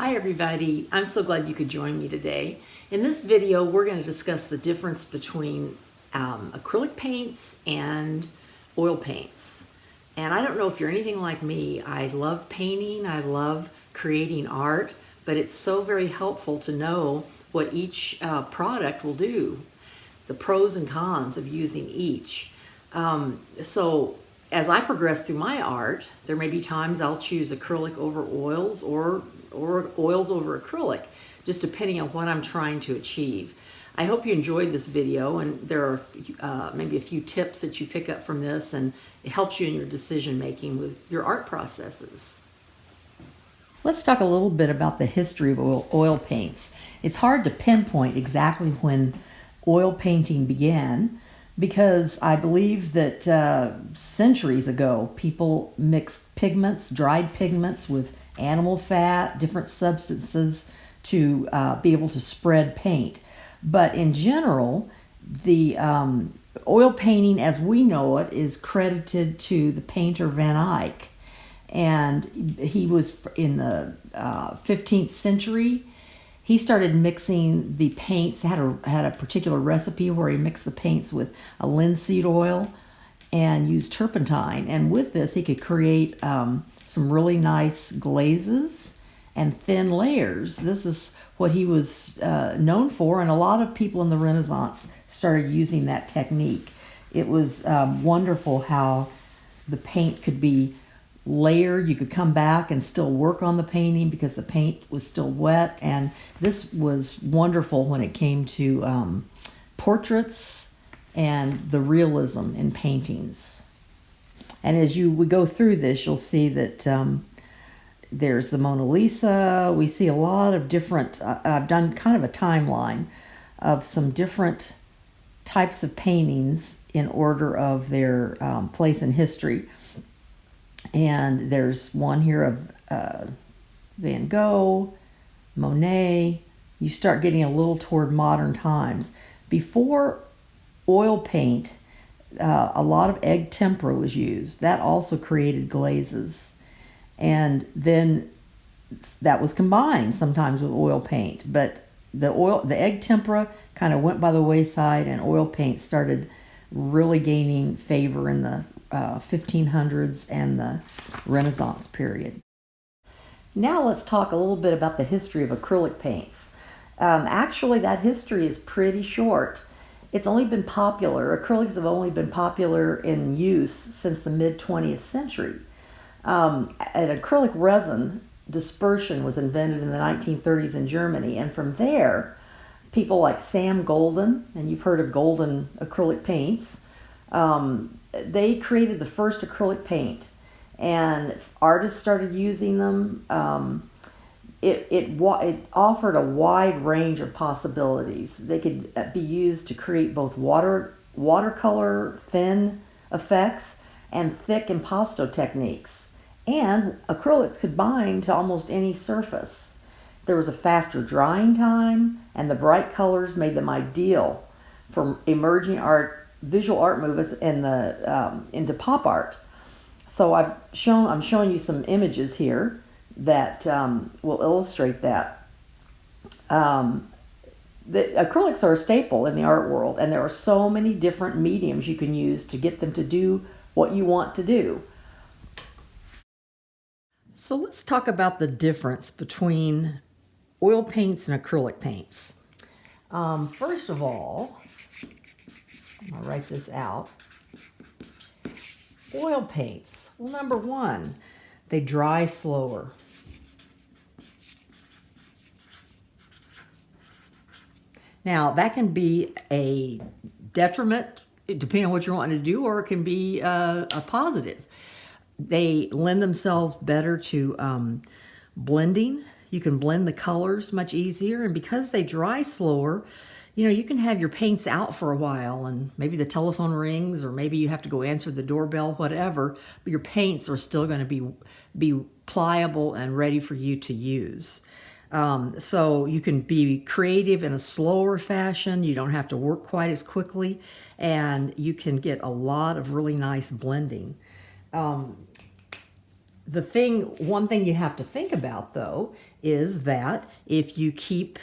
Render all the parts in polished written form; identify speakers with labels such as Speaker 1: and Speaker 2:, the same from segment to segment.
Speaker 1: Hi everybody, I'm so glad you could join me today. In this video we're going to discuss the difference between acrylic paints and oil paints. And I don't know if you're anything like me, I love painting, I love creating art, but it's so very helpful to know what each product will do, the pros and cons of using each. So as I progress through my art, there may be times I'll choose acrylic over oils or oils over acrylic, just depending on what I'm trying to achieve. I hope you enjoyed this video, and there are maybe a few tips that you pick up from this, and it helps you in your decision making with your art processes. Let's talk a little bit about the history of oil paints. It's hard to pinpoint exactly when oil painting began, because I believe that centuries ago people mixed pigments, dried pigments, with animal fat, different substances to be able to spread paint. But in general, the oil painting as we know it is credited to the painter Van Eyck. And he was in the 15th century. He started mixing the paints, had a particular recipe where he mixed the paints with a linseed oil and used turpentine. And with this, he could create some really nice glazes and thin layers. This is what he was known for, and a lot of people in the Renaissance started using that technique. It was wonderful how the paint could be layered. You could come back and still work on the painting because the paint was still wet. And this was wonderful when it came to portraits and the realism in paintings. And as we go through this, you'll see that there's the Mona Lisa. We see a lot of different, I've done kind of a timeline of some different types of paintings in order of their place in history. And there's one here of Van Gogh, Monet. You start getting a little toward modern times. Before oil paint, a lot of egg tempera was used. That also created glazes. And then that was combined sometimes with oil paint. But the egg tempera kind of went by the wayside, and oil paint started really gaining favor in the 1500s and the Renaissance period. Now let's talk a little bit about the history of acrylic paints. Actually, that history is pretty short. It's only been popular, acrylics have only been popular in use since the mid-20th century. An acrylic resin dispersion was invented in the 1930s in Germany, and from there, people like Sam Golden, and you've heard of Golden acrylic paints, they created the first acrylic paint, and artists started using them. It offered a wide range of possibilities. They could be used to create both watercolor thin effects and thick impasto techniques. And acrylics could bind to almost any surface. There was a faster drying time, and the bright colors made them ideal for emerging visual art movements into pop art. So I'm showing you some images here that will illustrate that. The acrylics are a staple in the art world, and there are so many different mediums you can use to get them to do what you want to do. So let's talk about the difference between oil paints and acrylic paints. First of all, I'll write this out. Oil paints. Well, number one, they dry slower. Now, that can be a detriment, depending on what you're wanting to do, or it can be a positive. They lend themselves better to blending. You can blend the colors much easier, and because they dry slower, you can have your paints out for a while, and maybe the telephone rings, or maybe you have to go answer the doorbell, whatever, but your paints are still going to be pliable and ready for you to use. So you can be creative in a slower fashion. You don't have to work quite as quickly, and you can get a lot of really nice blending. one thing you have to think about though is that if you keep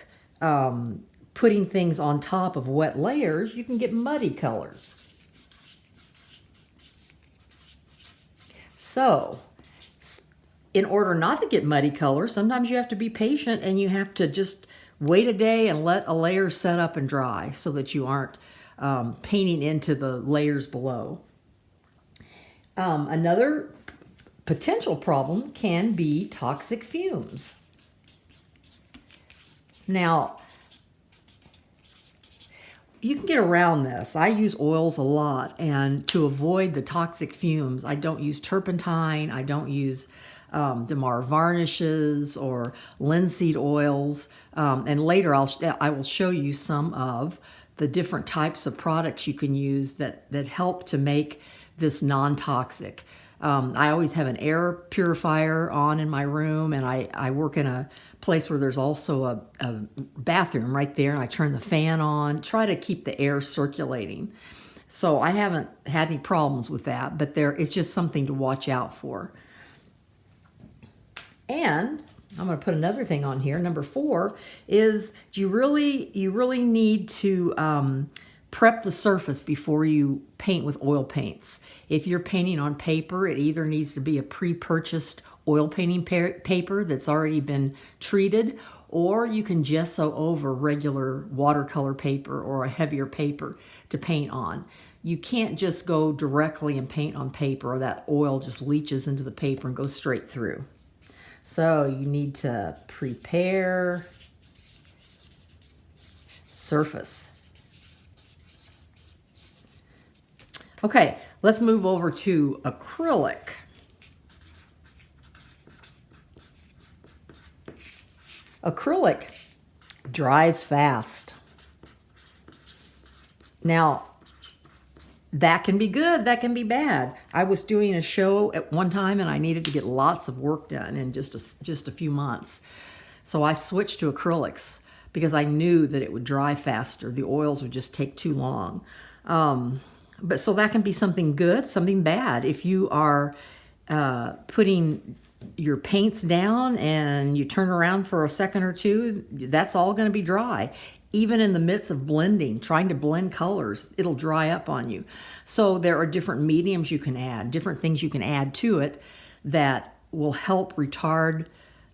Speaker 1: putting things on top of wet layers, you can get muddy colors. So, in order not to get muddy colors, sometimes you have to be patient and you have to just wait a day and let a layer set up and dry so that you aren't painting into the layers below. Another potential problem can be toxic fumes. Now, you can get around this. I use oils a lot, and to avoid the toxic fumes, I don't use turpentine, I don't use Damar varnishes or linseed oils, and later I will show you some of the different types of products you can use that help to make this non-toxic. I always have an air purifier on in my room, and I work in a place where there's also a bathroom right there, and I turn the fan on, try to keep the air circulating. So I haven't had any problems with that, but it's just something to watch out for. And I'm going to put another thing on here. Number 4 is you really need to prep the surface before you paint with oil paints. If you're painting on paper, it either needs to be a pre-purchased oil painting paper that's already been treated, or you can gesso over regular watercolor paper or a heavier paper to paint on. You can't just go directly and paint on paper, or that oil just leaches into the paper and goes straight through. So you need to prepare surface. Okay, let's move over to acrylic. Acrylic dries fast. Now, that can be good, that can be bad. I was doing a show at one time and I needed to get lots of work done in just a few months. So I switched to acrylics because I knew that it would dry faster. The oils would just take too long. But so that can be something good, something bad. If you are putting your paints down and you turn around for a second or two, that's all going to be dry. Even in the midst of blending, trying to blend colors, it'll dry up on you. So there are different mediums you can add, different things you can add to it that will help retard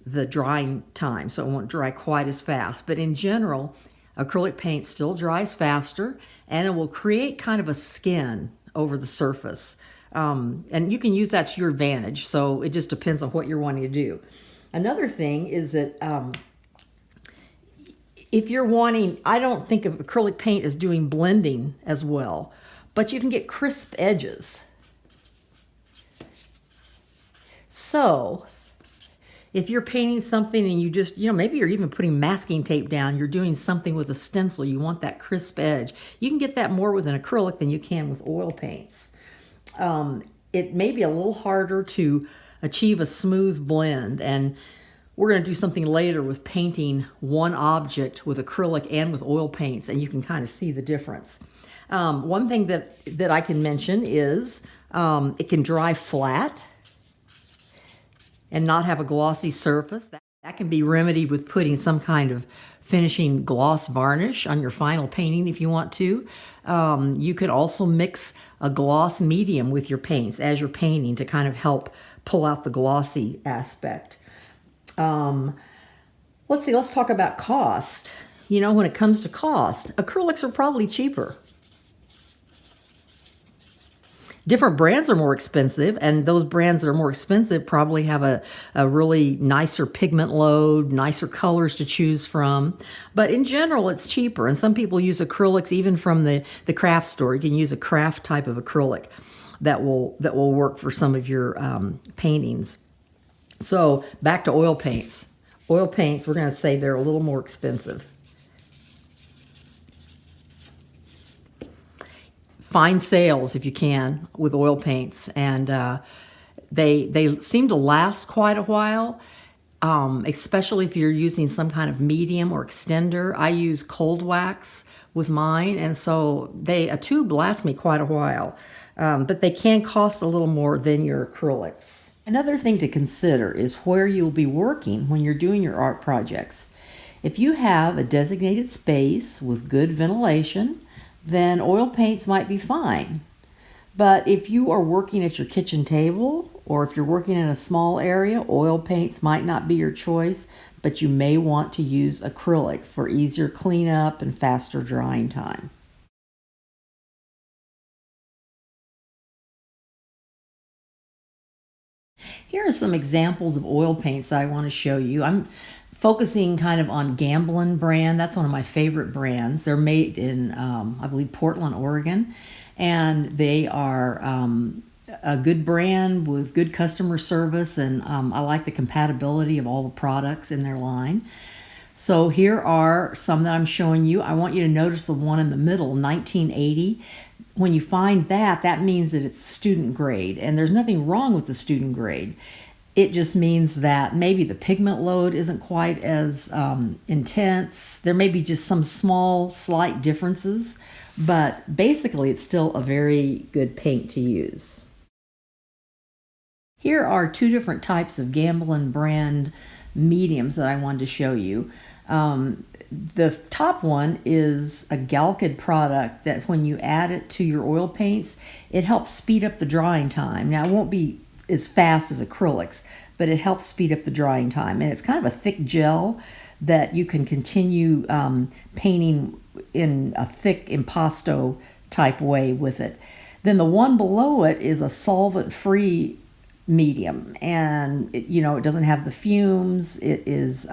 Speaker 1: the drying time so it won't dry quite as fast. But in general, acrylic paint still dries faster, and it will create kind of a skin over the surface. And you can use that to your advantage, so it just depends on what you're wanting to do. Another thing is that if you're wanting, I don't think of acrylic paint as doing blending as well, but you can get crisp edges. So if you're painting something and you just, maybe you're even putting masking tape down, you're doing something with a stencil, you want that crisp edge. You can get that more with an acrylic than you can with oil paints. It may be a little harder to achieve a smooth blend, and we're going to do something later with painting one object with acrylic and with oil paints, and you can kind of see the difference. One thing that I can mention is it can dry flat and not have a glossy surface. That can be remedied with putting some kind of finishing gloss varnish on your final painting if you want to. You could also mix a gloss medium with your paints as you're painting to kind of help pull out the glossy aspect. Let's talk about cost. When it comes to cost, acrylics are probably cheaper. Different brands are more expensive, and those brands that are more expensive probably have a really nicer pigment load, nicer colors to choose from. But in general, it's cheaper, and some people use acrylics even from the craft store. You can use a craft type of acrylic that will work for some of your paintings. So back to oil paints. Oil paints, we're going to say they're a little more expensive. Find sales if you can with oil paints, and they seem to last quite a while, especially if you're using some kind of medium or extender. I use cold wax with mine, and so a tube lasts me quite a while, but they can cost a little more than your acrylics. Another thing to consider is where you'll be working when you're doing your art projects. If you have a designated space with good ventilation, then oil paints might be fine. But if you are working at your kitchen table, or if you're working in a small area, oil paints might not be your choice, but you may want to use acrylic for easier cleanup and faster drying time. Here are some examples of oil paints that I want to show you. I'm focusing kind of on Gamblin brand. That's one of my favorite brands. They're made in, I believe, Portland, Oregon, and they are a good brand with good customer service, and I like the compatibility of all the products in their line. So here are some that I'm showing you. I want you to notice the one in the middle, 1980. When you find that, that means that it's student grade, and there's nothing wrong with the student grade. It just means that maybe the pigment load isn't quite as intense. There may be just some small, slight differences, but basically it's still a very good paint to use. Here are two different types of Gamblin brand mediums that I wanted to show you. The top one is a Galkid product that when you add it to your oil paints, it helps speed up the drying time. Now, it won't be as fast as acrylics, but it helps speed up the drying time. And it's kind of a thick gel that you can continue painting in a thick impasto type way with it. Then the one below it is a solvent-free medium, and it doesn't have the fumes. It is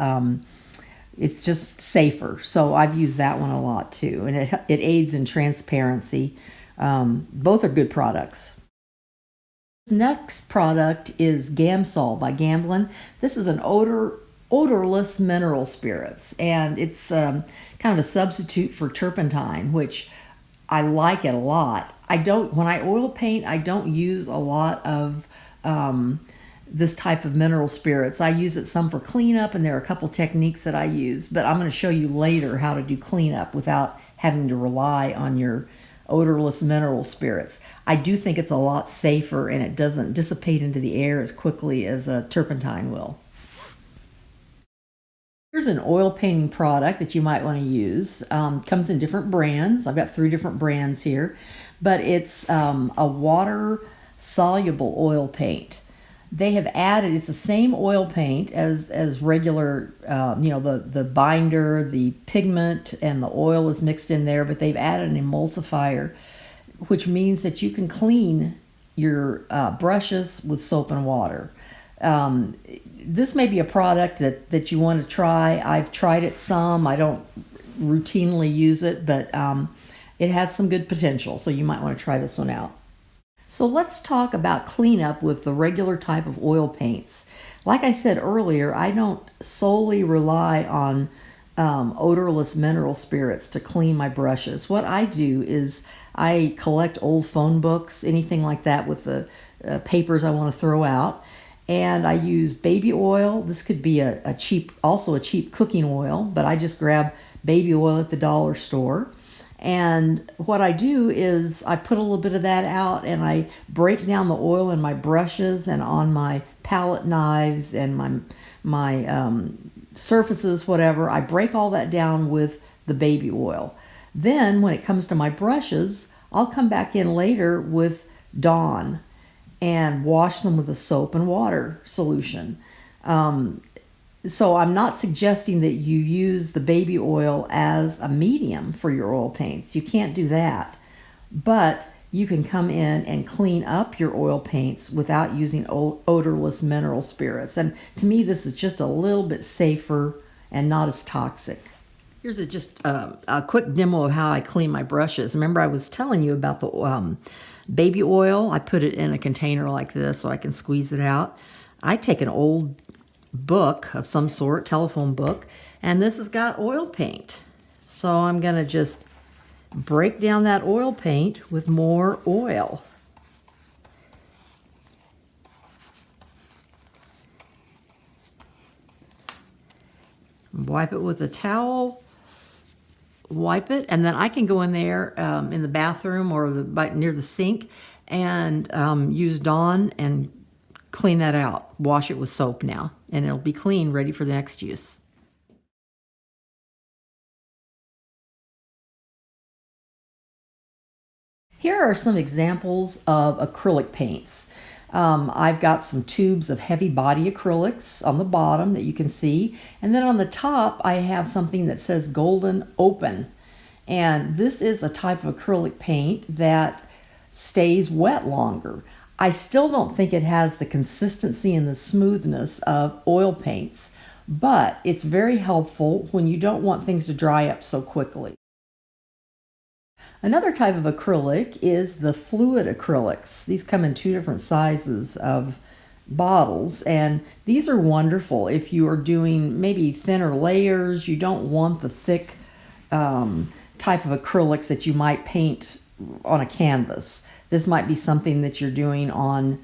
Speaker 1: it's just safer, so I've used that one a lot too, and it aids in transparency. Both are good products. Next product is Gamsol by Gamblin. This is an odorless mineral spirits, and it's kind of a substitute for turpentine, which I like it a lot. When I oil paint, I don't use a lot of this type of mineral spirits. I use it some for cleanup, and there are a couple techniques that I use, but I'm going to show you later how to do cleanup without having to rely on your odorless mineral spirits. I do think it's a lot safer, and it doesn't dissipate into the air as quickly as a turpentine will. Here's an oil painting product that you might want to use. Comes in different brands. I've got 3 different brands here, but it's a water-soluble oil paint. They have added, it's the same oil paint as regular, the binder, the pigment, and the oil is mixed in there, but they've added an emulsifier, which means that you can clean your brushes with soap and water. This may be a product that you want to try. I've tried it some. I don't routinely use it, but it has some good potential, so you might want to try this one out. So let's talk about cleanup with the regular type of oil paints. Like I said earlier, I don't solely rely on odorless mineral spirits to clean my brushes. What I do is I collect old phone books, anything like that with the papers I want to throw out, and I use baby oil. This could be a cheap cooking oil, but I just grab baby oil at the dollar store. And what I do is I put a little bit of that out, and I break down the oil in my brushes and on my palette knives and my surfaces, whatever. I break all that down with the baby oil. Then when it comes to my brushes, I'll come back in later with Dawn and wash them with a soap and water solution. So I'm not suggesting that you use the baby oil as a medium for your oil paints. You can't do that. But you can come in and clean up your oil paints without using odorless mineral spirits. And to me, this is just a little bit safer and not as toxic. Here's just a quick demo of how I clean my brushes. Remember, I was telling you about the baby oil. I put it in a container like this so I can squeeze it out. I take an old book of some sort, telephone book, and this has got oil paint. So I'm going to just break down that oil paint with more oil. Wipe it with a towel, wipe it, and then I can go in there in the bathroom or near the sink and use Dawn and clean that out. Wash it with soap now, and it'll be clean, ready for the next use. Here are some examples of acrylic paints. I've got some tubes of heavy body acrylics on the bottom that you can see, and then on the top I have something that says Golden Open. And this is a type of acrylic paint that stays wet longer. I still don't think it has the consistency and the smoothness of oil paints, but it's very helpful when you don't want things to dry up so quickly. Another type of acrylic is the fluid acrylics. These come in 2 different sizes of bottles, and these are wonderful if you are doing maybe thinner layers. You don't want the thick type of acrylics that you might paint on a canvas. This might be something that you're doing on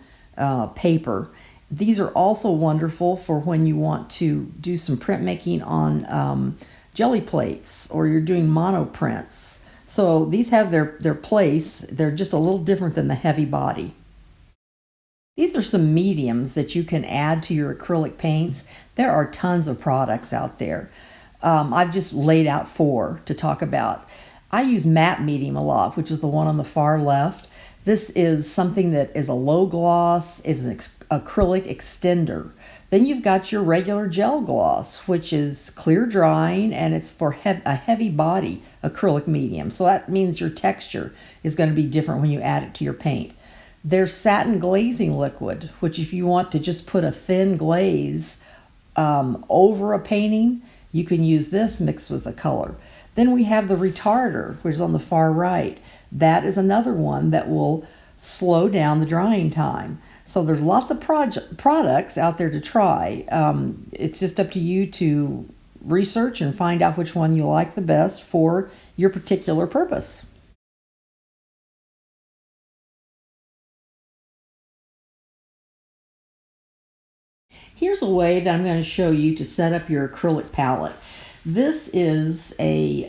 Speaker 1: paper. These are also wonderful for when you want to do some printmaking on jelly plates, or you're doing monoprints. So these have their place. They're just a little different than the heavy body. These are some mediums that you can add to your acrylic paints. There are tons of products out there. I've just laid out 4 to talk about. I use matte medium a lot, which is the one on the far left. This is something that is a low gloss, is an acrylic extender. Then you've got your regular gel gloss, which is clear drying, and it's for a heavy body acrylic medium. So that means your texture is going to be different when you add it to your paint. There's satin glazing liquid, which if you want to just put a thin glaze over a painting, you can use this mixed with the color. Then we have the retarder, which is on the far right. That is another one that will slow down the drying time. So there's lots of products out there to try. It's just up to you to research and find out which one you like the best for your particular purpose. Here's a way that I'm going to show you to set up your acrylic palette. This is a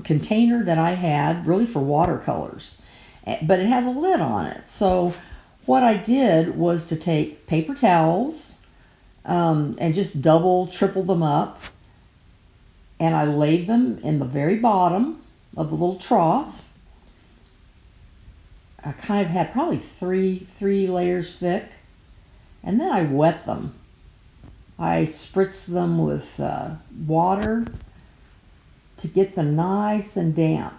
Speaker 1: container that I had really for watercolors, but it has a lid on it. So what I did was to take paper towels and just double, triple them up, and I laid them in the very bottom of the little trough. I kind of had probably three layers thick, and then I wet them. I spritzed them with water to get them nice and damp.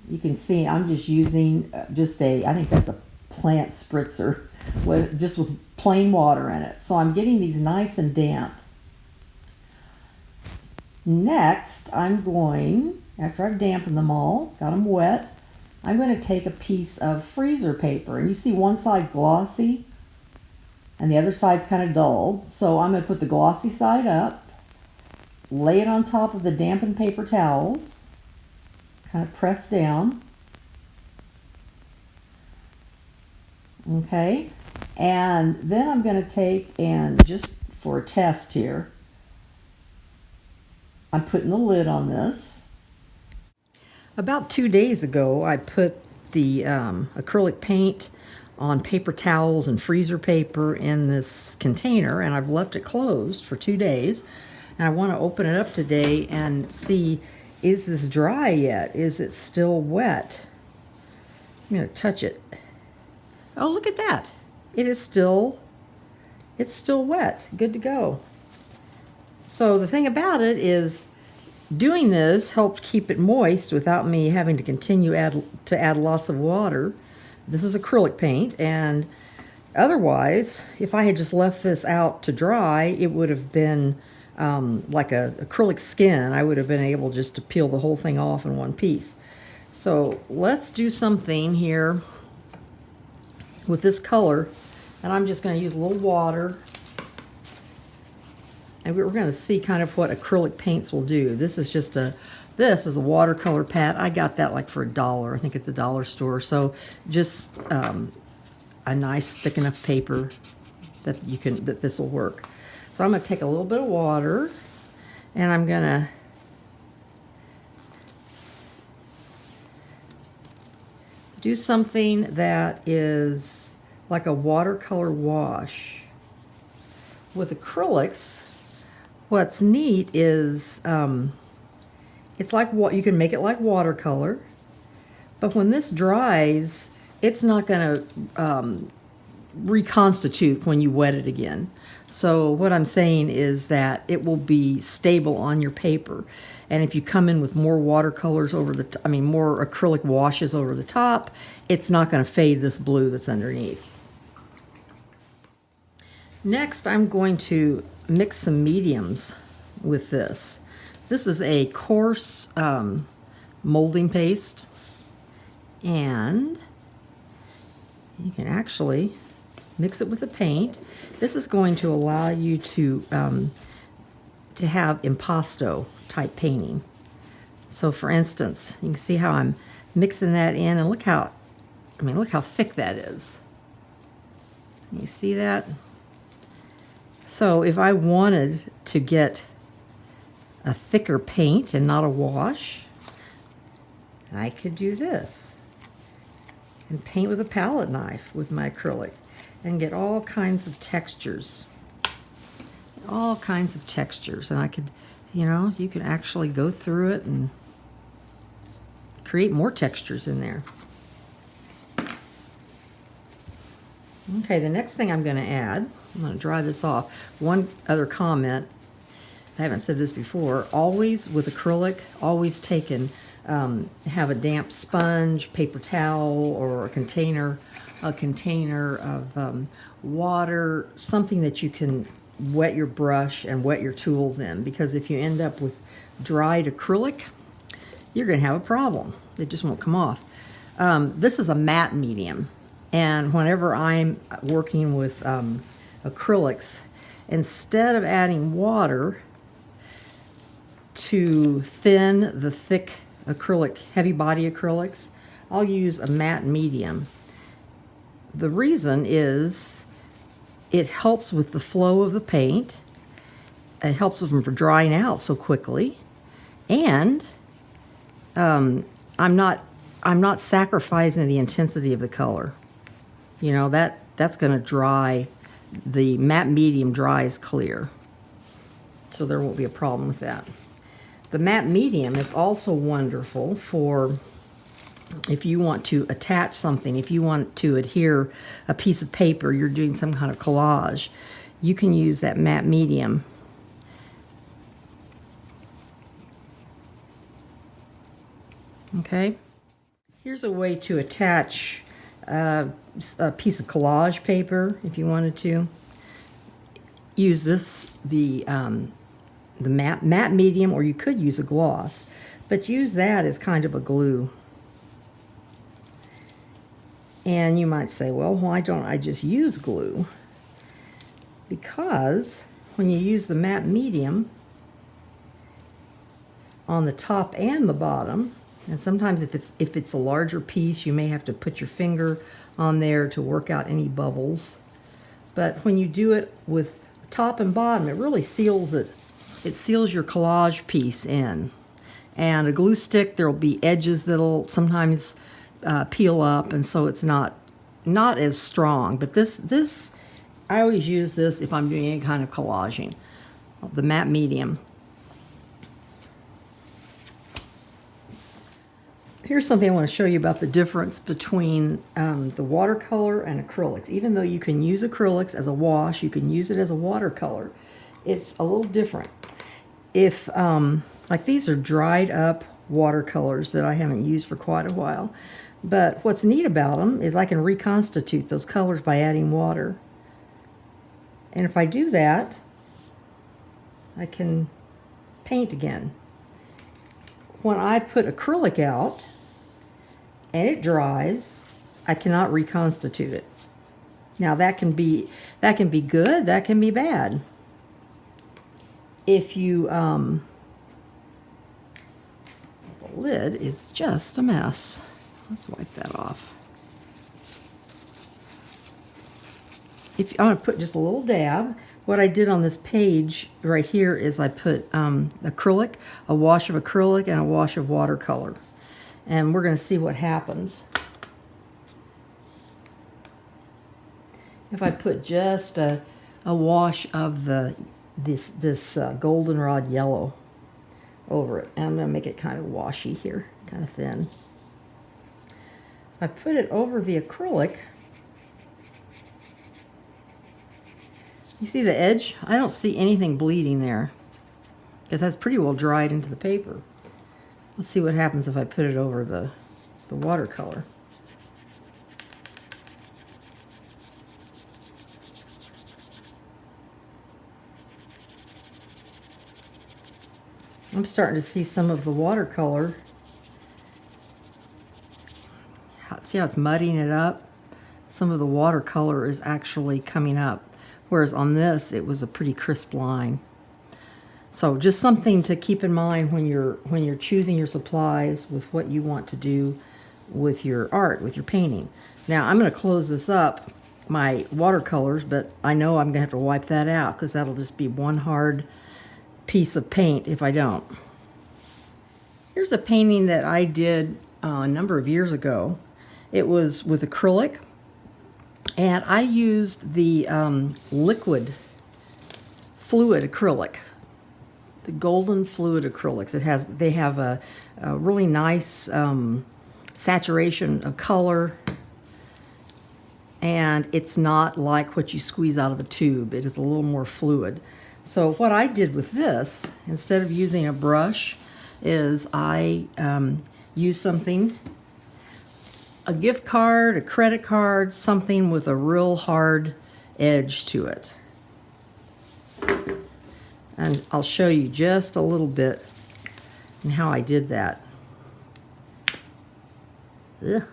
Speaker 1: You can see I'm just using I think that's a plant spritzer with plain water in it. So I'm getting these nice and damp. Next, I'm going, after I've dampened them all, got them wet, I'm going to take a piece of freezer paper. And you see one side's glossy and the other side's kind of dull. So I'm going to put the glossy side up, lay it on top of the dampened paper towels, kind of press down. Okay, and then I'm going to take, and just for a test here, I'm putting the lid on this. About 2 days ago, I put the acrylic paint on paper towels and freezer paper in this container, and I've left it closed for 2 days. And I want to open it up today and see, is this dry yet? Is it still wet? I'm going to touch it. Oh, look at that. It's still wet. Good to go. So the thing about it is, doing this helped keep it moist without me having to continue to add lots of water. This is acrylic paint, and otherwise, if I had just left this out to dry, it would have been like a acrylic skin. I would have been able just to peel the whole thing off in one piece. So let's do something here with this color, and I'm just going to use a little water, and we're going to see kind of what acrylic paints will do. This is a watercolor pad. I got that like for $1. I think it's a dollar store. So just a nice thick enough paper that this will work. So I'm going to take a little bit of water, and I'm going to do something that is like a watercolor wash. With acrylics, what's neat is it's like what you can make it like watercolor, but when this dries, it's not going to reconstitute when you wet it again. So what I'm saying is that it will be stable on your paper. And if you come in with more watercolors over the, more acrylic washes over the top, it's not going to fade this blue that's underneath. Next, I'm going to mix some mediums with this. This is a coarse molding paste, and you can actually mix it with the paint. This is going to allow you to have impasto type painting. So for instance, you can see how I'm mixing that in, and look how thick that is. You see that? So if I wanted to get a thicker paint and not a wash, I could do this and paint with a palette knife with my acrylic and get all kinds of textures. All kinds of textures. And I could, you can actually go through it and create more textures in there. Okay, the next thing I'm going to add, I'm going to dry this off. One other comment, I haven't said this before, always with acrylic, always have a damp sponge, paper towel, or a container of water, something that you can wet your brush and wet your tools in, because if you end up with dried acrylic, you're going to have a problem. It just won't come off. This is a matte medium. And whenever I'm working with acrylics, instead of adding water to thin the thick acrylic, heavy body acrylics, I'll use a matte medium. The reason is it helps with the flow of the paint. It helps them from drying out so quickly, and I'm not sacrificing the intensity of the color. That's going to dry. The matte medium dries clear, so there won't be a problem with that. The matte medium is also wonderful for if you want to attach something, if you want to adhere a piece of paper, you're doing some kind of collage, you can use that matte medium. Okay, here's a way to attach a piece of collage paper. If you wanted to use this, the matte medium, or you could use a gloss, but use that as kind of a glue. And you might say, well, why don't I just use glue? Because when you use the matte medium on the top and the bottom, and sometimes if it's a larger piece, you may have to put your finger on there to work out any bubbles. But when you do it with top and bottom, it really seals it. It seals your collage piece in. And a glue stick, there'll be edges that'll sometimes peel up, and so it's not as strong. But this I always use this if I'm doing any kind of collaging. The matte medium. Here's something I want to show you about the difference between the watercolor and acrylics. Even though you can use acrylics as a wash, you can use it as a watercolor. It's a little different. If, like these are dried up watercolors that I haven't used for quite a while. But what's neat about them is I can reconstitute those colors by adding water. And if I do that, I can paint again. When I put acrylic out and it dries, I cannot reconstitute it. Now that can be good, that can be bad. If you the lid is just a mess. Let's wipe that off. If I'm going to put just a little dab. What I did on this page right here is I put acrylic, a wash of acrylic, and a wash of watercolor. And we're going to see what happens. if I put just a wash of this goldenrod yellow over it. And I'm going to make it kind of washy here, kind of thin. I put it over the acrylic. You see the edge? I don't see anything bleeding there because that's pretty well dried into the paper. Let's see what happens if I put it over the watercolor. I'm starting to see some of the watercolor. See how it's muddying it up? Some of the watercolor is actually coming up, whereas on this it was a pretty crisp line. So just something to keep in mind when you're choosing your supplies with what you want to do with your art, with your painting. Now I'm going to close this up, my watercolors, but I know I'm going to have to wipe that out because that'll just be one hard piece of paint if I don't. Here's a painting that I did a number of years ago. It was with acrylic, and I used the liquid fluid acrylic, the golden fluid acrylics. They have a really nice saturation of color, and it's not like what you squeeze out of a tube. It is a little more fluid. So what I did with this, instead of using a brush, is I used something, a gift card, a credit card, something with a real hard edge to it. And I'll show you just a little bit and how I did that. Ugh.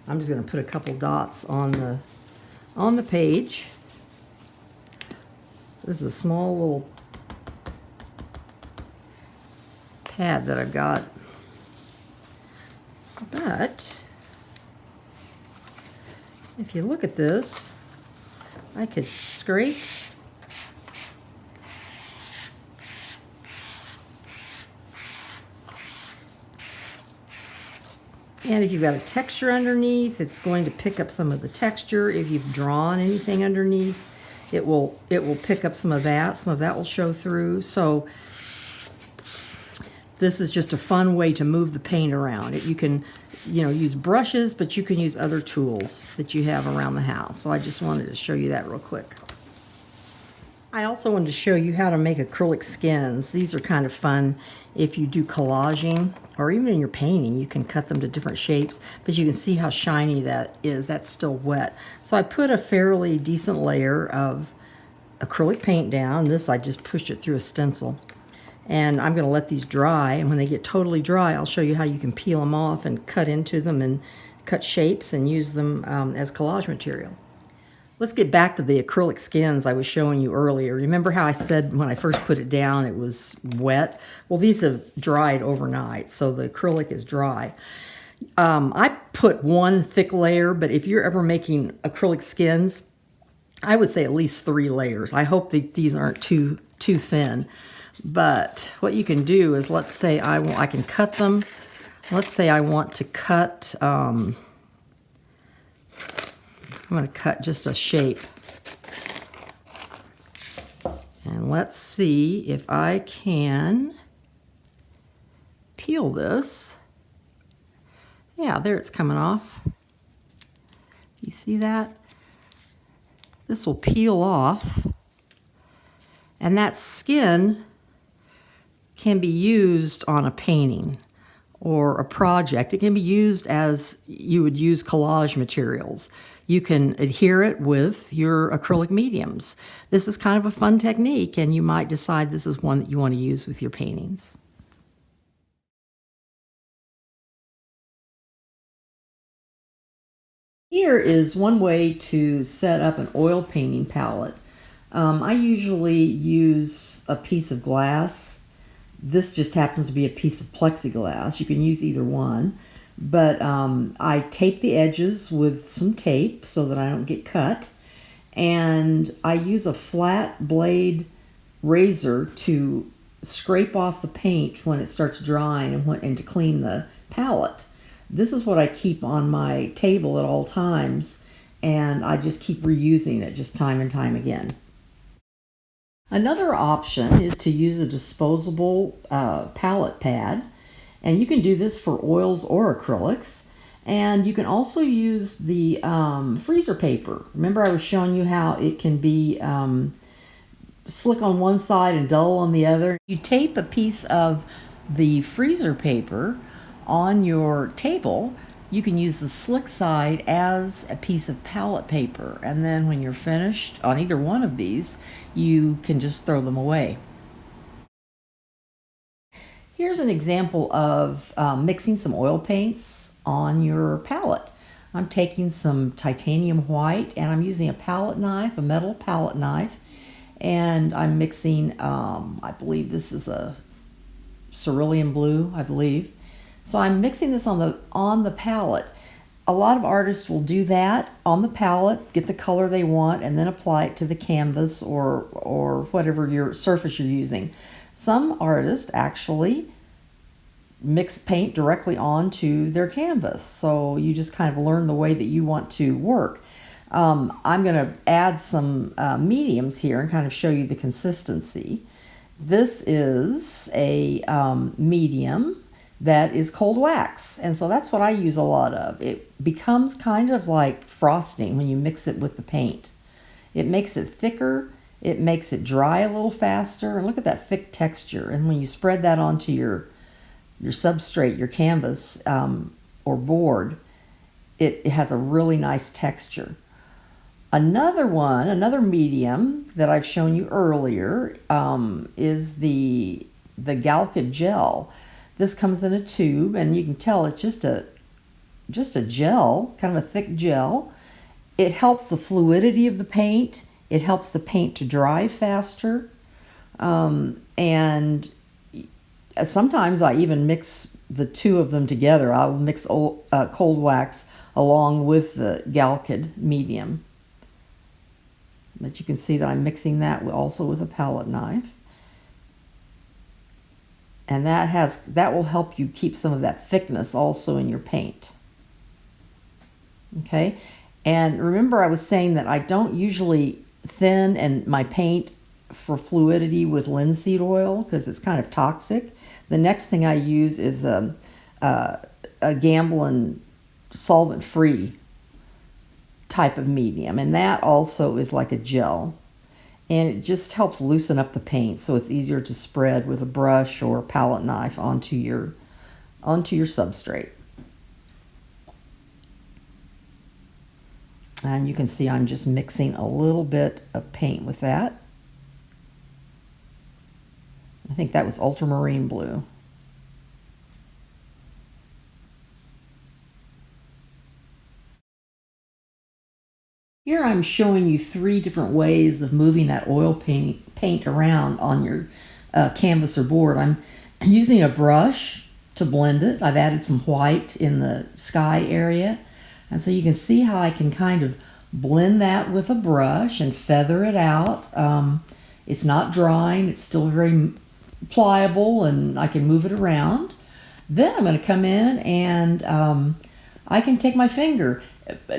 Speaker 1: I'm just going to put a couple dots on the page. This is a small little pad that I've got. But if you look at this, I could scrape and if you've got a texture underneath, it's going to pick up some of the texture. If you've drawn anything underneath, it will pick up some of that. Some of that will show through. So this is just a fun way to move the paint around. You can, use brushes, but you can use other tools that you have around the house. So I just wanted to show you that real quick. I also wanted to show you how to make acrylic skins. These are kind of fun if you do collaging or even in your painting. You can cut them to different shapes, but you can see how shiny that is. That's still wet. So I put a fairly decent layer of acrylic paint down. This I just pushed it through a stencil. And I'm going to let these dry, and when they get totally dry, I'll show you how you can peel them off and cut into them and cut shapes and use them as collage material. Let's get back to the acrylic skins I was showing you earlier. Remember how I said when I first put it down it was wet? Well, these have dried overnight, so the acrylic is dry. I put one thick layer, but if you're ever making acrylic skins, I would say at least 3 layers. I hope that these aren't too thin. But what you can do is, let's say I can cut them. Let's say I want to cut, I'm going to cut just a shape. And let's see if I can peel this. Yeah, there it's coming off. You see that? This will peel off. And that skin can be used on a painting or a project. It can be used as you would use collage materials. You can adhere it with your acrylic mediums. This is kind of a fun technique, and you might decide this is one that you want to use with your paintings. Here is one way to set up an oil painting palette. I usually use a piece of glass. This just happens to be a piece of plexiglass. You can use either one. But I tape the edges with some tape so that I don't get cut. And I use a flat blade razor to scrape off the paint when it starts drying and to clean the palette. This is what I keep on my table at all times, and I just keep reusing it just time and time again. Another option is to use a disposable palette pad, and you can do this for oils or acrylics. And you can also use the freezer paper. Remember I was showing you how it can be slick on one side and dull on the other. You tape a piece of the freezer paper on your table. You can use the slick side as a piece of palette paper, and then when you're finished on either one of these, you can just throw them away. Here's an example of mixing some oil paints on your palette. I'm taking some titanium white and I'm using a palette knife, a metal palette knife, and I'm mixing, I believe this is a cerulean blue, I believe. So I'm mixing this on the palette. A lot of artists will do that on the palette, get the color they want, and then apply it to the canvas or whatever your surface you're using. Some artists actually mix paint directly onto their canvas. So you just kind of learn the way that you want to work. I'm going to add some mediums here and kind of show you the consistency. This is a medium that is cold wax, and so that's what I use a lot of. It becomes kind of like frosting when you mix it with the paint. It makes it thicker, it makes it dry a little faster, and look at that thick texture. And when you spread that onto your substrate, your canvas or board, it has a really nice texture. Another medium that I've shown you earlier is the Acrylic gel. This comes in a tube, and you can tell it's just a gel, kind of a thick gel. It helps the fluidity of the paint. It helps the paint to dry faster. And sometimes I even mix the two of them together. I'll mix cold wax along with the Acrylic medium. But you can see that I'm mixing that also with a palette knife. And that will help you keep some of that thickness also in your paint. Okay, and remember I was saying that I don't usually thin my paint for fluidity with linseed oil because it's kind of toxic. The next thing I use is a Gamblin solvent-free type of medium, and that also is like a gel. And it just helps loosen up the paint so it's easier to spread with a brush or a palette knife onto your substrate. And you can see I'm just mixing a little bit of paint with that. I think that was ultramarine blue. Here I'm showing you 3 different ways of moving that oil paint around on your canvas or board. I'm using a brush to blend it. I've added some white in the sky area. And so you can see how I can kind of blend that with a brush and feather it out. It's not drying. It's still very pliable, and I can move it around. Then I'm going to come in and I can take my finger.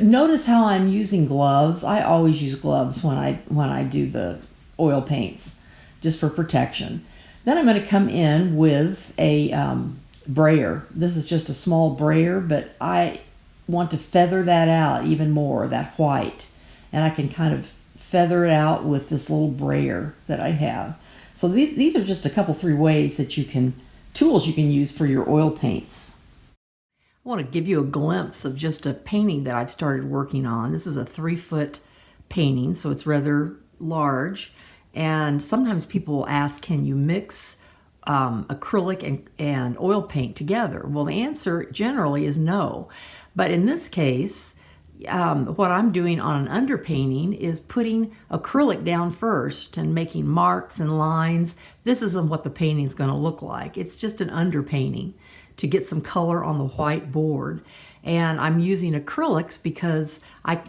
Speaker 1: Notice how I'm using gloves. I always use gloves when I do the oil paints, just for protection. Then I'm going to come in with a brayer. This is just a small brayer, but I want to feather that out even more, that white. And I can kind of feather it out with this little brayer that I have. So these are just a couple, 3 ways that tools you can use for your oil paints. I want to give you a glimpse of just a painting that I've started working on. This is a 3-foot painting, so it's rather large. And sometimes people will ask, can you mix acrylic and oil paint together? Well, the answer generally is no. But in this case, what I'm doing on an underpainting is putting acrylic down first and making marks and lines. This isn't what the painting is going to look like. It's just an underpainting to get some color on the white board. And I'm using acrylics because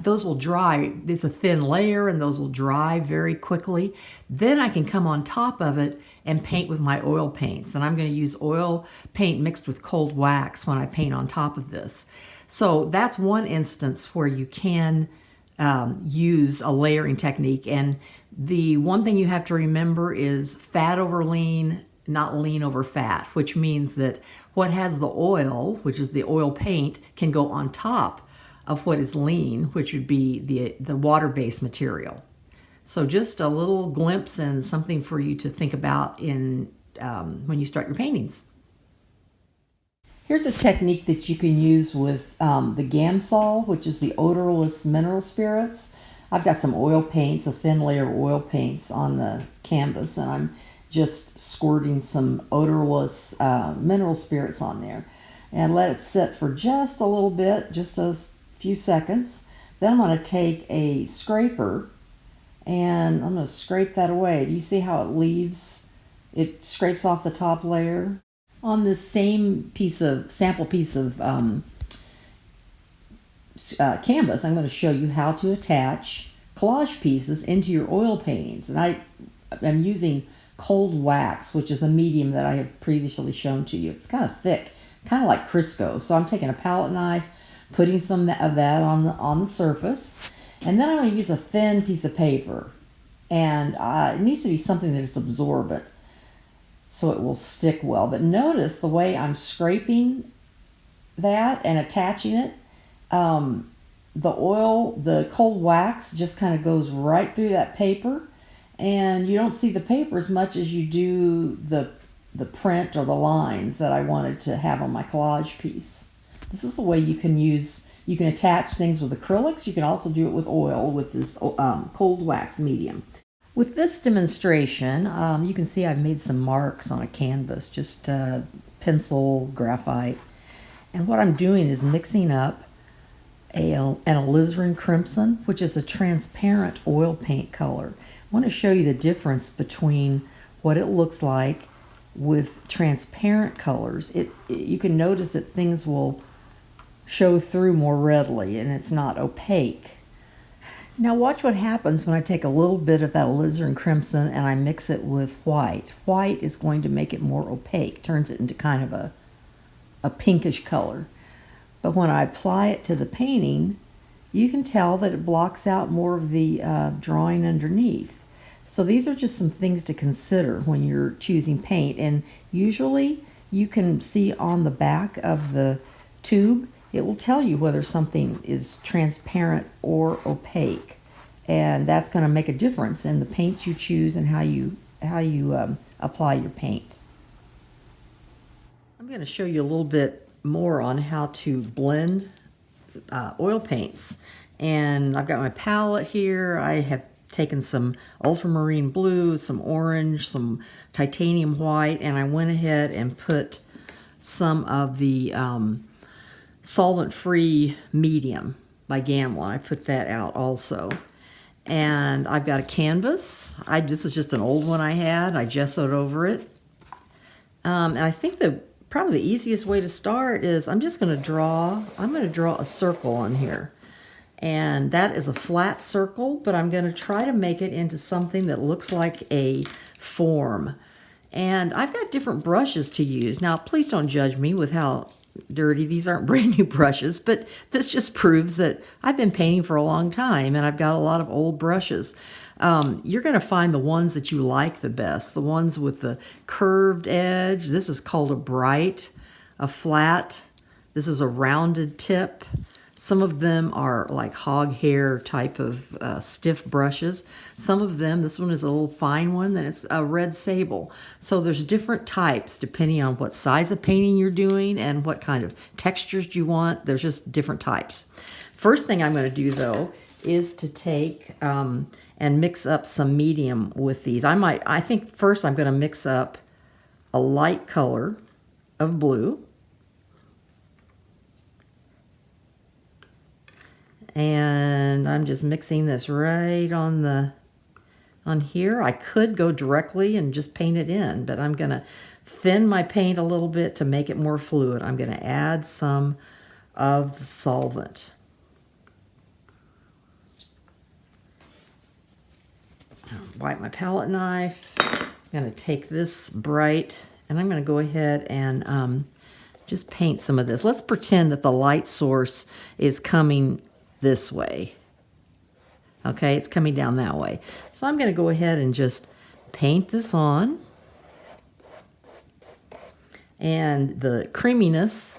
Speaker 1: those will dry. It's a thin layer and those will dry very quickly. Then I can come on top of it and paint with my oil paints. And I'm going to use oil paint mixed with cold wax when I paint on top of this. So that's one instance where you can use a layering technique. And the one thing you have to remember is fat over lean, not lean over fat, which means that what has the oil, which is the oil paint, can go on top of what is lean, which would be the water-based material. So just a little glimpse and something for you to think about in when you start your paintings. Here's a technique that you can use with the Gamsol, which is the odorless mineral spirits. I've got some oil paints, a thin layer of oil paints on the canvas, and I'm just squirting some odorless mineral spirits on there. And let it sit for just a little bit, just a few seconds. Then I'm going to take a scraper and I'm going to scrape that away. Do you see how it scrapes off the top layer? On this same sample piece of canvas, I'm going to show you how to attach collage pieces into your oil paintings. And I'm using cold wax, which is a medium that I have previously shown to you. It's kind of thick, kind of like Crisco. So I'm taking a palette knife, putting some of that on the surface, and then I'm going to use a thin piece of paper. And it needs to be something that is absorbent, so it will stick well. But notice the way I'm scraping that and attaching it. The cold wax just kind of goes right through that paper, and you don't see the paper as much as you do the print or the lines that I wanted to have on my collage piece. This is the way you can attach things with acrylics. You can also do it with oil with this cold wax medium. With this demonstration, you can see I've made some marks on a canvas, just pencil, graphite. And what I'm doing is mixing up an alizarin crimson, which is a transparent oil paint color. I want to show you the difference between what it looks like with transparent colors. You can notice that things will show through more readily and it's not opaque. Now watch what happens when I take a little bit of that alizarin crimson and I mix it with white. White is going to make it more opaque, turns it into kind of a pinkish color. But when I apply it to the painting, you can tell that it blocks out more of the drawing underneath. So these are just some things to consider when you're choosing paint. And usually you can see on the back of the tube, it will tell you whether something is transparent or opaque. And that's going to make a difference in the paints you choose and how you apply your paint. I'm going to show you a little bit more on how to blend oil paints. And I've got my palette here. I have taken some ultramarine blue, some orange, some titanium white, and I went ahead and put some of the solvent-free medium by Gamma. I put that out also. And I've got a canvas. This is just an old one I had. I gessoed over it. And I think probably the easiest way to start is I'm going to draw a circle on here. And that is a flat circle, but I'm going to try to make it into something that looks like a form. And I've got different brushes to use. Now, please don't judge me with how dirty. These aren't brand new brushes, but this just proves that I've been painting for a long time and I've got a lot of old brushes. You're going to find the ones that you like the best, the ones with the curved edge. This is called a bright, a flat. This is a rounded tip. Some of them are like hog hair type of stiff brushes. Some of them, this one is a little fine one, then it's a red sable. So there's different types depending on what size of painting you're doing and what kind of textures you want. There's just different types. First thing I'm going to do though is to take and mix up some medium with these. I think first I'm going to mix up a light color of blue. And I'm just mixing this right on here. I could go directly and just paint it in, but I'm going to thin my paint a little bit to make it more fluid. I'm going to add some of the solvent. Wipe my palette knife. I'm going to take this bright, and I'm going to go ahead and just paint some of this. Let's pretend that the light source is coming this way. Okay, it's coming down that way. So I'm going to go ahead and just paint this on. And the creaminess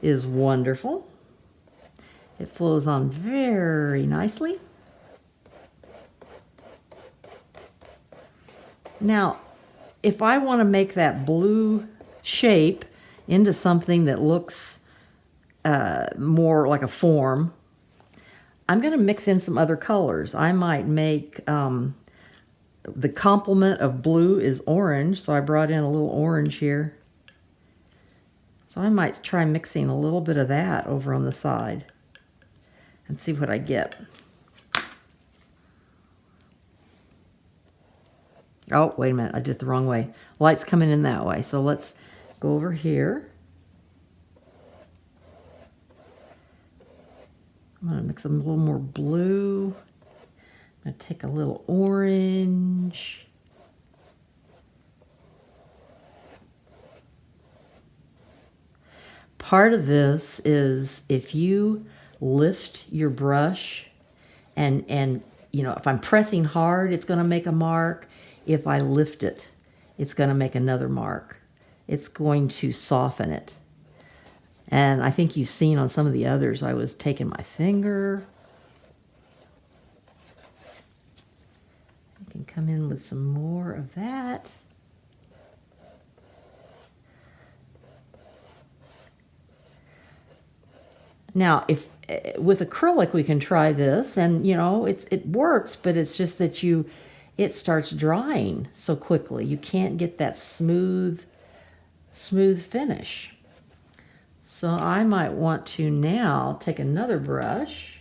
Speaker 1: is wonderful. It flows on very nicely. Now, if I want to make that blue shape into something that looks more like a form, I'm going to mix in some other colors. I might make, the complement of blue is orange, so I brought in a little orange here. So I might try mixing a little bit of that over on the side and see what I get. Oh, wait a minute, I did it the wrong way. Light's coming in that way, so let's go over here. I'm going to mix a little more blue. I'm going to take a little orange. Part of this is if you lift your brush and you know, if I'm pressing hard, it's going to make a mark. If I lift it, it's going to make another mark. It's going to soften it. And I think you've seen on some of the others, I was taking my finger. I can come in with some more of that. Now, if with acrylic we can try this, and you know, it works, but it's just that it starts drying so quickly. You can't get that smooth finish. So I might want to now take another brush,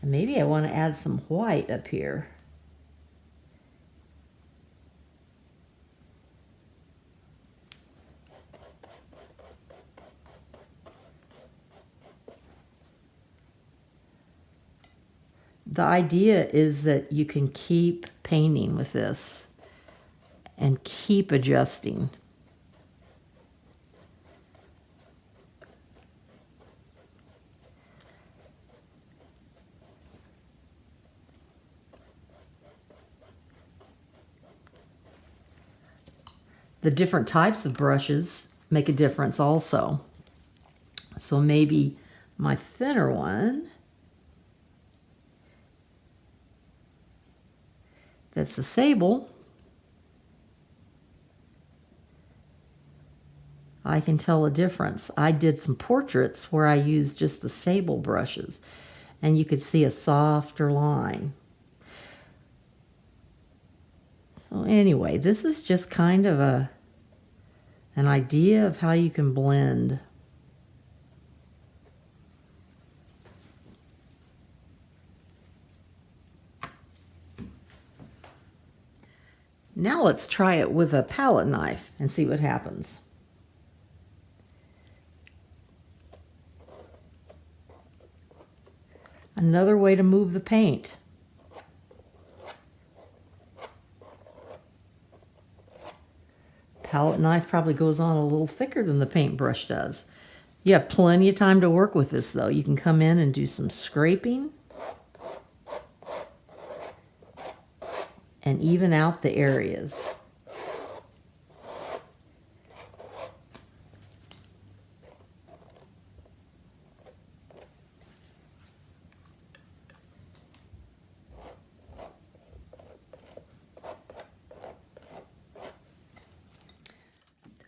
Speaker 1: and maybe I want to add some white up here. The idea is that you can keep painting with this and keep adjusting. The different types of brushes make a difference also. So maybe my thinner one, that's the sable, I can tell a difference. I did some portraits where I used just the sable brushes, and you could see a softer line. So anyway, this is just kind of an idea of how you can blend. Now let's try it with a palette knife and see what happens. Another way to move the paint. Palette knife probably goes on a little thicker than the paintbrush does. You have plenty of time to work with this though. You can come in and do some scraping and even out the areas.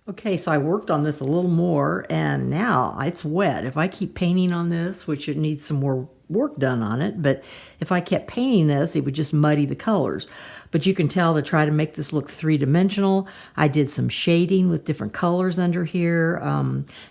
Speaker 1: Okay, so I worked on this a little more, and now it's wet. If I keep painting on this, which it needs some more work done on it, but if I kept painting this, it would just muddy the colors. But you can tell to try to make this look three-dimensional, I did some shading with different colors under here,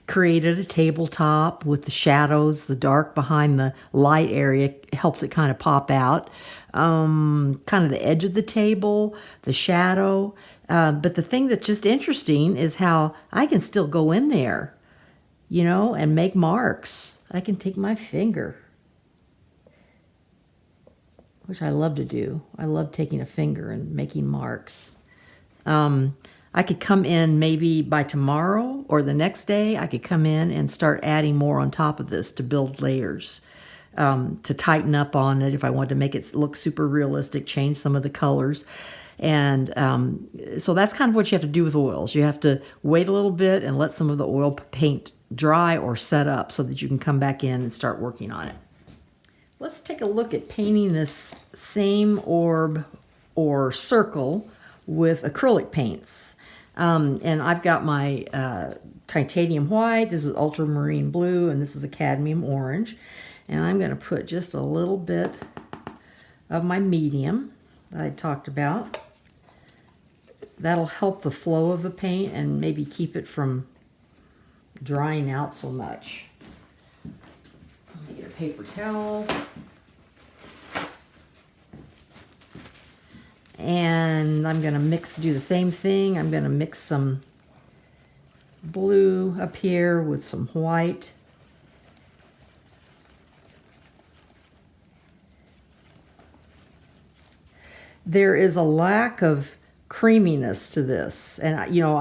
Speaker 1: created a tabletop with the shadows, the dark behind the light area helps it kind of pop out. Kind of the edge of the table, the shadow. But the thing that's just interesting is how I can still go in there, you know, and make marks. I can take my finger, which I love to do. I love taking a finger and making marks. I could come in maybe by tomorrow or the next day, I could come in and start adding more on top of this to build layers, to tighten up on it if I wanted to make it look super realistic, change some of the colors. And so that's kind of what you have to do with oils. You have to wait a little bit and let some of the oil paint dry or set up so that you can come back in and start working on it. Let's take a look at painting this same orb or circle with acrylic paints. And I've got my titanium white, this is ultramarine blue, and this is a cadmium orange. And I'm going to put just a little bit of my medium that I talked about. That'll help the flow of the paint and maybe keep it from drying out so much. Let me get a paper towel. And I'm going to do the same thing. I'm going to mix some blue up here with some white. There is a lack of creaminess to this, and you know,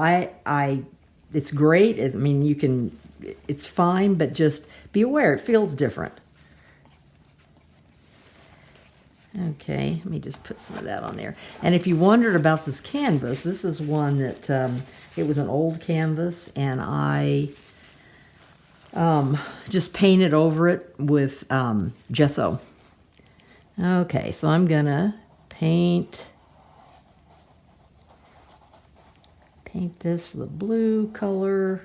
Speaker 1: it's great. I mean, it's fine, but just be aware it feels different. Okay, let me just put some of that on there. And if you wondered about this canvas, this is one that it was an old canvas, and I just painted over it with gesso. Okay, so I'm gonna paint this the blue color.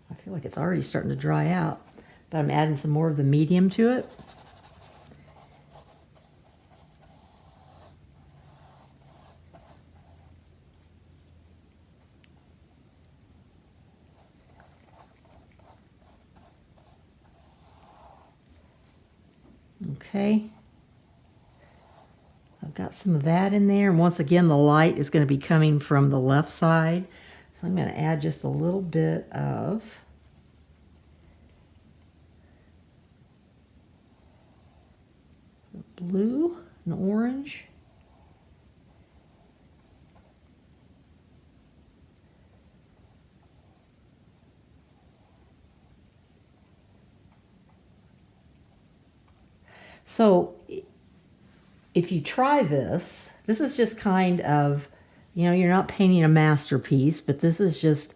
Speaker 1: I feel like it's already starting to dry out, but I'm adding some more of the medium to it. Okay, I've got some of that in there, and once again the light is going to be coming from the left side, so I'm going to add just a little bit of blue and orange. So if you try this, this is just kind of, you know, you're not painting a masterpiece, but this is just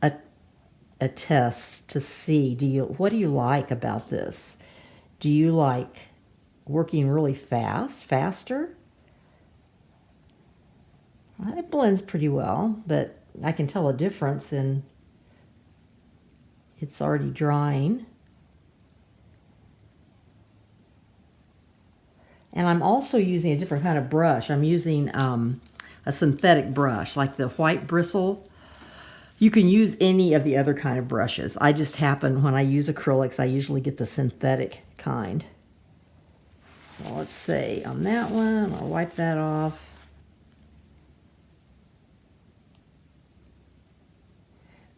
Speaker 1: a test to see, what do you like about this? Do you like working really faster? Well, it blends pretty well, but I can tell a difference in it's already drying. And I'm also using a different kind of brush. I'm using a synthetic brush, like the white bristle. You can use any of the other kind of brushes. I just happen, when I use acrylics, I usually get the synthetic kind. So let's say on that one, I'll wipe that off.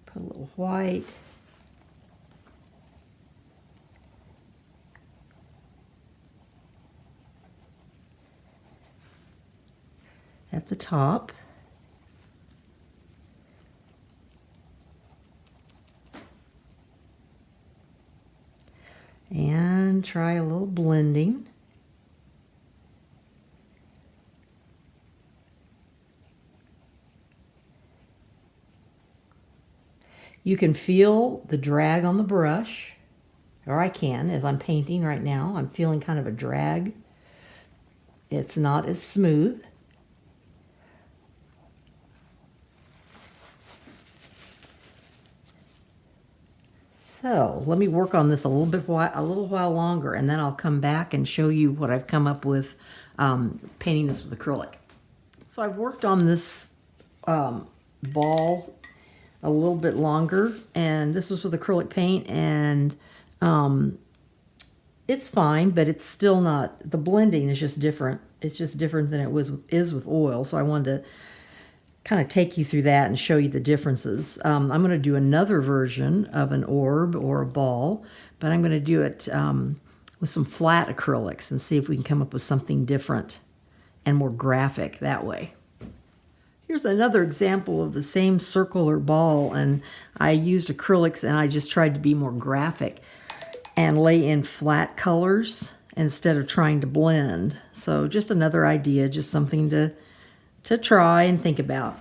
Speaker 1: Put a little white. At the top. And try a little blending. You can feel the drag on the brush, or I can as I'm painting right now. I'm feeling kind of a drag. It's not as smooth. So let me work on this a little while longer, and then I'll come back and show you what I've come up with painting this with acrylic. So I've worked on this ball a little bit longer, and this was with acrylic paint, and it's fine, but it's still not, the blending is just different. It's just different than it is with oil. So I wanted to kind of take you through that and show you the differences. I'm going to do another version of an orb or a ball, but I'm going to do it with some flat acrylics and see if we can come up with something different and more graphic that way. Here's another example of the same circle or ball, and I used acrylics and I just tried to be more graphic and lay in flat colors instead of trying to blend. So just another idea, just something to try and think about.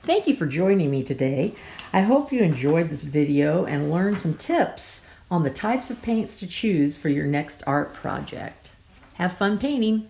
Speaker 1: Thank you for joining me today. I hope you enjoyed this video and learned some tips on the types of paints to choose for your next art project. Have fun painting!